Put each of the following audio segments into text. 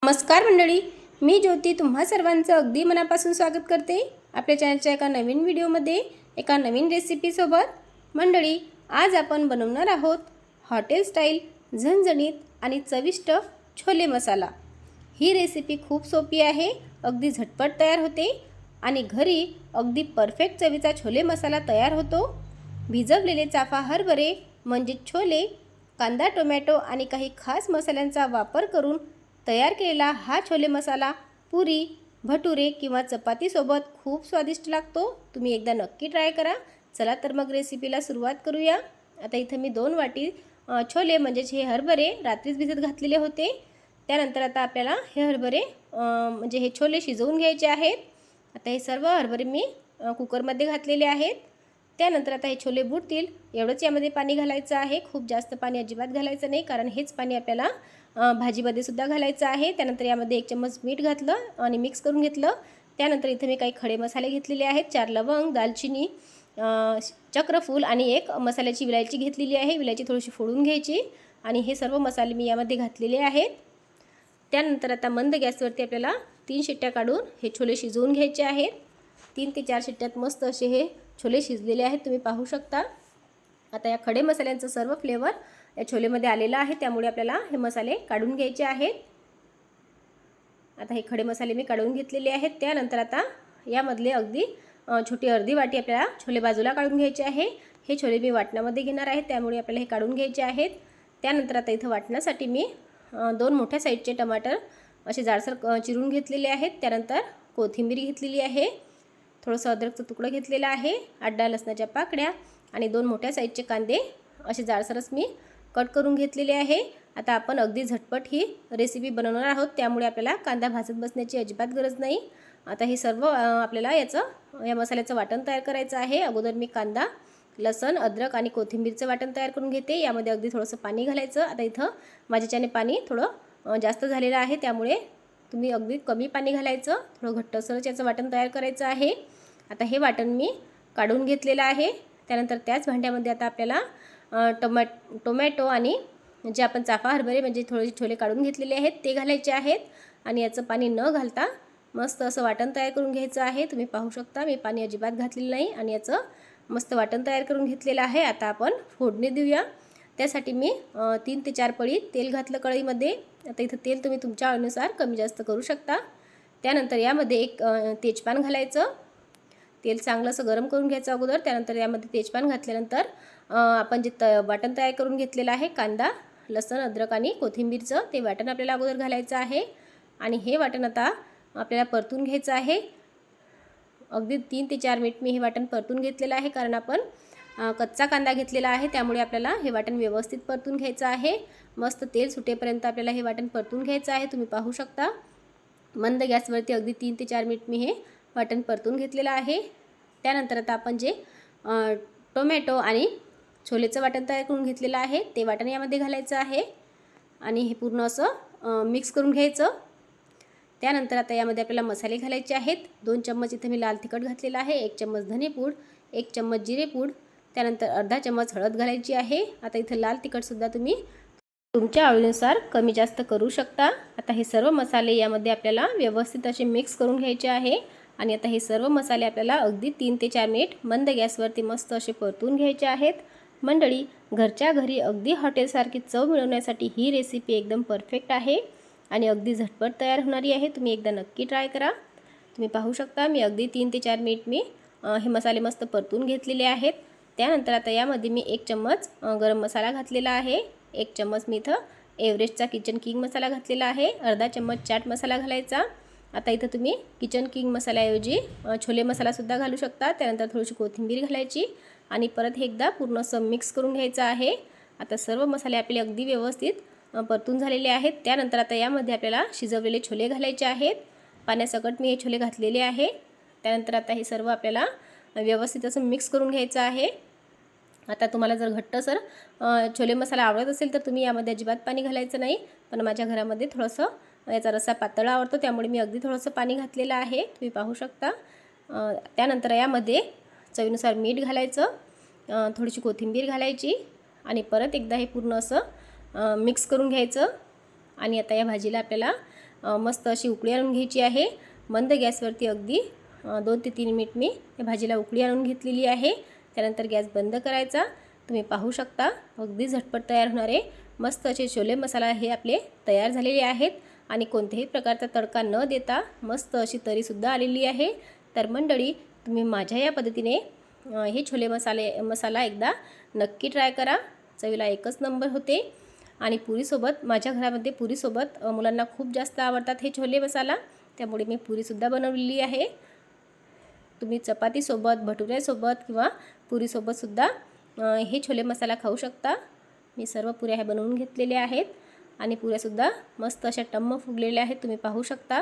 नमस्कार मंडळी, मी ज्योती तुम्हा सर्वांचं अगदी मनापासून स्वागत करते आपल्या चॅनलच्या एका नवीन व्हिडिओमध्ये, एका नवीन रेसिपीसोबत। मंडळी, आज आपण बनवणार आहोत हॉटेल स्टाईल झणझणीत आणि चविष्ट छोले मसाला। ही रेसिपी खूप सोपी आहे, अगदी झटपट तयार होते आणि घरी अगदी परफेक्ट चवीचा छोले मसाला तयार होतो। भिजवलेले चाफा हरभरे म्हणजे छोले, कांदा, टोमॅटो आणि काही खास मसाल्यांचा वापर करून तयार केलेला हा छोले मसाला पुरी, भटुरे किंवा चपातीसोबत खूप स्वादिष्ट लागतो। तुम्ही एकदा नक्की ट्राय करा। चला तर मग रेसिपीला सुरुवात करूया। आता इथं मी 2 वाटी छोले म्हणजेच हे हरभरे रात्रीच भिजत घातलेले होते। त्यानंतर आता आपल्याला हे हरभरे म्हणजे हे छोले शिजवून घ्यायचे आहेत। आता हे सर्व हरभरे मी कुकरमध्ये घातलेले आहेत। त्यानंतर आता हे छोले बुडतील एवढंच यामध्ये पाणी घालायचं आहे। खूप जास्त पाणी अजिबात घालायचं नाही, कारण हेच पाणी आपल्याला भाजीमध्ये सुद्धा घालायचं आहे। त्यानंतर यामध्ये 1 चम्मच मीठ घातलं आणि मिक्स करून घेतलं। त्यानंतर इथे मी काही खडे मसाले घेतलेले आहेत। 4 लवंग, दालचिनी, चक्रफूल आणि 1 मसाल्याची विलायची घेतलेली आहे। विलायची थोडीशी फोडून घ्यायची आणि हे सर्व मसाले मी यामध्ये घातलेले आहेत। त्यानंतर आता मंद गॅसवरती आपल्याला 3 शिट्ट्या काढून हे छोले शिजवून घ्यायचे आहेत। 3 ते 4 शिट्ट्यात मस्त असे हे छोले शिजलेले आहेत, तुम्ही पाहू शकता। आता या खडे मसाल्यांचं सर्व फ्लेवर या छोलेमध्ये आलेला आहे, त्यामुळे आपल्याला हे मसाले काढून घ्यायचे आहेत। आता हे खडे मसाले मी काढून घेतलेले आहेत। त्यानंतर आता यामधले अगदी छोटी अर्धी वाटी आपल्याला छोले बाजूला काढून घ्यायचे आहे। हे छोले मी वाटणामध्ये घेणार आहे, त्यामुळे आपल्याला हे काढून घ्यायचे आहेत। त्यानंतर आता इथं वाटण्यासाठी मी 2 मोठ्या साईजचे टमाटर असे जाडसर चिरून घेतलेले आहेत। त्यानंतर कोथिंबीर घेतलेली आहे, थोडंसं अद्रकचं तुकडं घेतलेलं आहे, 8-10 लसणाच्या पाकळ्या आणि 2 मोठ्या साईजचे कांदे असे जाडसरच मी कट करून घेतलेले आहे। आता आपण अगदी झटपट ही रेसिपी बनवणार आहोत, त्यामुळे आपल्याला कांदा भाजत बसण्याची अजिबात गरज नाही। आता हे सर्व आपल्याला या मसाल्याचं वाटण तयार करायचं आहे। अगोदर मी कांदा, लसण, अद्रक आणि कोथिंबीरचं वाटण तयार करून घेते। यामध्ये अगदी थोडंसं पाणी घालायचं। आता इथं माझ्याच्याने पाणी थोडं जास्त झालेलं आहे, त्यामुळे तुम्ही अगदी कमी पाणी घालायचं। थोडं घट्टसरच याचं वाटण तयार करायचं आहे। आता हे वाटण मी काढून घेतलेलं आहे। त्यानंतर त्याच भांड्यामध्ये आता आपल्याला टोमॅटो आणि जे आपण चाफा हरभरे म्हणजे थोडे छोले काढून घेतलेले आहेत ते घालायचे आहेत आणि याचं पाणी न घालता मस्त असं वाटण तयार करून घ्यायचं आहे। तुम्ही पाहू शकता, मी पाणी अजिबात घातलेलं नाही आणि याचं मस्त वाटण तयार करून घेतलेलं आहे। आता आपण फोडणी देऊया। त्यासाठी मी 3 ते 4 पळी तेल घातलं कढईमध्ये। आता इथं तेल तुम्ही तुमच्या आवडीनुसार कमी जास्त करू शकता। त्यानंतर यामध्ये 1 तेजपान घालायचं। तेल चांगलं असं गरम करून घ्यायचं अगोदर। त्यानंतर यामध्ये तेजपान घातल्यानंतर आपण जे वाटण तयार करून घेतलेलं आहे, कांदा, लसण, अद्रक आणि कोथिंबीरचं ते वाटण आपल्याला अगोदर घालायचं आहे आणि हे वाटण आता आपल्याला परतून घ्यायचं आहे। अगदी 3 ते 4 मिनिट मी हे वाटण परतून घेतलेलं आहे, कारण आपण कच्चा कांदा घेतलेला आहे, त्यामुळे आपल्याला हे वाटण व्यवस्थित परतून घ्यायचं आहे। मस्त तेल सुटेपर्यंत आपल्याला हे वाटण परतून घ्यायचं आहे, तुम्ही पाहू शकता। मंद गॅसवरती अगदी 3 ते 4 मिनिट मी हे वाटण परतून घेतलेलं आहे। त्यानंतर आता आपण जे टोमॅटो आणि छोलेचं वाटण तयार करून घेतलेलं आहे ते वाटण यामध्ये घालायचं आहे आणि हे पूर्ण असं मिक्स करून घ्यायचं। त्यानंतर आता यामध्ये आपल्याला मसाले घालायचे आहेत। 2 चम्मच इथे मी लाल तिखट घातलेलं आहे, 1 चम्मच धनेपूड, 1 चम्मच जिरेपूड, त्यानंतर अर्धा चम्मच हळद घालायची आहे। आता इथं लाल तिखटसुद्धा तुम्ही तुमच्या आवडीनुसार कमी जास्त करू शकता। आता हे सर्व मसाले यामध्ये आपल्याला व्यवस्थित असे मिक्स करून घ्यायचे आहे आणि आता हे सर्व मसाले आपल्याला अगदी 3 ते 4 मिनिट मंद गॅसवरती मस्त असे परतून घ्यायचे आहेत। मंडळी, घरच्या घरी अगदी हॉटेलसारखी चव मिळवण्यासाठी ही रेसिपी एकदम परफेक्ट आहे आणि अगदी झटपट तयार होणारी आहे। तुम्ही एकदा नक्की ट्राय करा। तुम्ही पाहू शकता, मी अगदी 3 ते 4 मिनिट मी हे मसाले मस्त परतून घेतलेले आहेत। त्यानंतर आता यामध्ये मी 1 चम्मच गरम मसाला घातलेला आहे, 1 चम्मच मी इथं एव्हरेस्टचा किचन किंग मसाला घातलेला आहे, अर्धा चम्मच चाट मसाला घालायचा। आता इथं तुम्ही किचन किंग मसाल्याऐवजी छोले मसालासुद्धा घालू शकता। त्यानंतर थोडीशी कोथिंबीर घालायची आणि परत हे एकदा पूर्ण असं मिक्स करून घ्यायचं आहे। आता सर्व मसाले आपले अगदी व्यवस्थित परतून झालेले आहेत। त्यानंतर आता यामध्ये आपल्याला शिजवलेले छोले घालायचे आहेत। पाण्यासकट मी हे छोले घातलेले आहे। त्यानंतर आता हे सर्व आपल्याला व्यवस्थित असं मिक्स करून घ्यायचं आहे। आता तुम्हाला जर घट्टसर छोले मसाला आवडत असेल तर तुम्ही यामध्ये अजिबात पाणी घालायचं नाही, पण माझ्या घरामध्ये थोडंसं याचा रस्सा पातळ आवडतो, त्यामुळे मी अगदी थोडंसं पाणी घातलेलं आहे, तुम्ही पाहू शकता। त्यानंतर यामध्ये चवीनुसार मीठ घालायचं, थोडीशी कोथिंबीर घालायची आणि परत एकदा हे पूर्ण असं मिक्स करून घ्यायचं आणि आता या भाजीला आपल्याला मस्त अशी उकळी आणून घ्यायची आहे. मंद गॅसवरती अगदी 2 ते 3 मिनिट मी या भाजीला उकळी आणून घेतलेली आहे. त्यानंतर गॅस बंद करायचा. तुम्ही पाहू शकता अगदी झटपट तयार होणारे मस्त असे छोले मसाला हे आपले तयार झालेले आहेत आणि कोणत्याही प्रकारचा तडका न देता मस्त अशी तरीसुद्धा आलेली आहे. तर मंडळी, तुम्ही माझ्या या पद्धतीने हे छोले मसाला एकदा नक्की ट्राय करा. चवीला एकच नंबर होते आणि पुरीसोबत, माझ्या घरामध्ये पुरीसोबत मुलांना खूप जास्त आवडतात हे छोले मसाला, त्यामुळे मी पुरीसुद्धा बनवलेली आहे. तुम्ही चपातीसोबत, भटुऱ्यासोबत किंवा पुरीसोबतसुद्धा हे छोले मसाला खाऊ शकता. मी सर्व पुऱ्या ह्या बनवून घेतलेल्या आहेत आणि पुऱ्यासुद्धा मस्त अशा टम्म फुगलेल्या आहेत, तुम्ही पाहू शकता.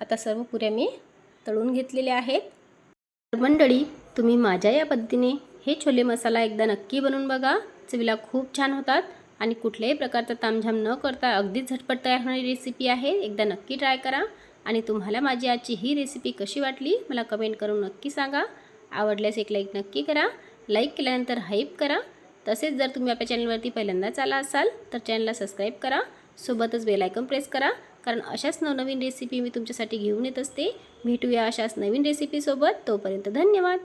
आता सर्व पुऱ्या मी तळून घेतलेल्या आहेत. मंडळी, तुम्ही माझ्या या पद्धतीने हे छोले मसाला एकदा नक्की बनवून बघा. चवीला खूप छान होतात आणि कुठल्याही प्रकारचा तामझाम न करता अगदीच झटपट तयार होणारी रेसिपी आहे. एकदा नक्की ट्राय करा आणि तुम्हाला माझी आजची ही रेसिपी कशी वाटली मला कमेंट करून नक्की सांगा. आवडल्यास एक लाईक नक्की करा. लाईक केल्यानंतर हाईप करा. तसेच जर तुम्ही आपल्या चॅनलवरती पहिल्यांदाच आला असाल तर चॅनलला सबस्क्राईब करा. सोबतच बेल आयकॉन प्रेस करा, कारण अशाच नवनवीन रेसिपी मी तुमच्यासाठी घेऊन येत असते. भेटूया अशाच नवीन रेसिपीसोबत. तोपर्यंत धन्यवाद.